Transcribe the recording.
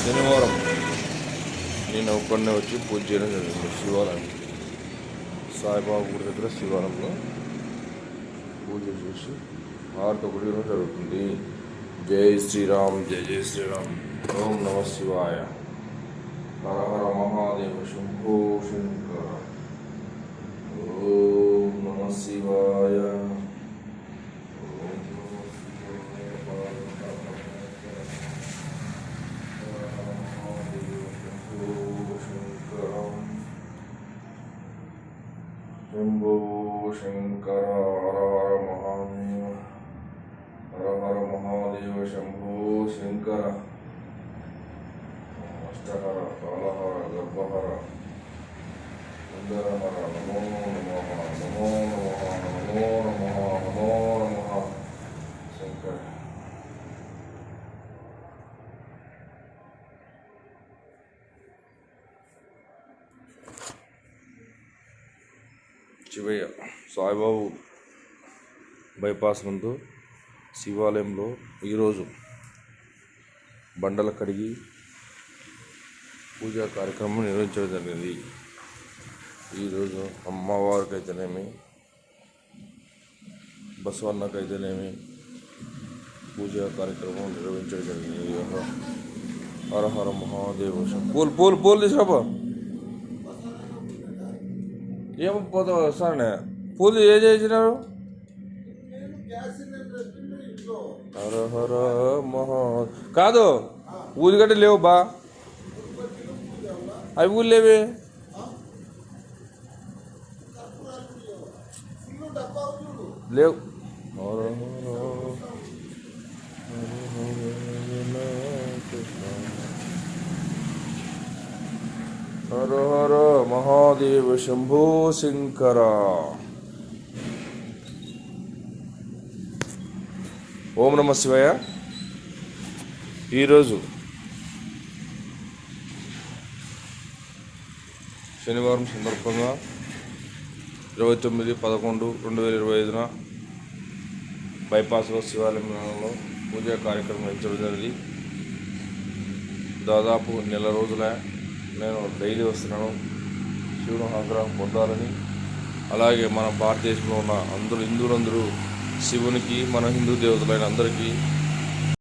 శనివారం నేను ఒక్కడనే వచ్చి పూజ చేయడం జరిగింది. శివాలయం సాయిబాబా గుడి దగ్గర శివాలయంలో పూజ చేసి హారతి ఒకటి జరుగుతుంది. జై శ్రీరామ్, జై జై శ్రీరామ్. ఓం నమ శివాయ. హర హర మహాదేవ శంభో శంకర. ఓం నమ శివాయ. శంభో శంకర. హర హర మహాదేవ. హర హర మహాదేవ శంభో శంకర. అష్టహర, కాలహర, గర్భహర, సుందరహర. నమో నమః, నమో నమః, నమో నమః, నమో నమః. శంకర. శివయ్య సాయిబాబు బైపాస్ నందు శివాలయంలో ఈరోజు బండల కడిగి పూజా కార్యక్రమం నిర్వహించడం జరిగింది. ఈరోజు అమ్మవారికి అయితేనేమి, బసవన్నకు అయితేనేమి పూజా కార్యక్రమం నిర్వహించడం జరిగింది. హర హర మహాదేవ. పూలు తీసుకురాబా. ఏమో పోతా సార్ పూలు ఏ చేసినారు? హర హర మహా కాదు, ఊదిగడ్డ లేవు బా. అవి ఊళ్ళు లేవి. లేవు. హర హర మహాదేవ శంభో శంకర. ఓం నమ శివాయ. ఈరోజు శనివారం సందర్భంగా 29/11/2025 బైపాస్లో శివాలయంలో పూజా కార్యక్రమం నిర్వహించడం జరిగింది. దాదాపు నెల రోజులే నేను డైలీ వస్తున్నాను శివుని అనుగ్రహం పొందాలని. అలాగే మన భారతదేశంలో ఉన్న హిందువులందరూ శివునికి, మన హిందూ దేవతలైన అందరికీ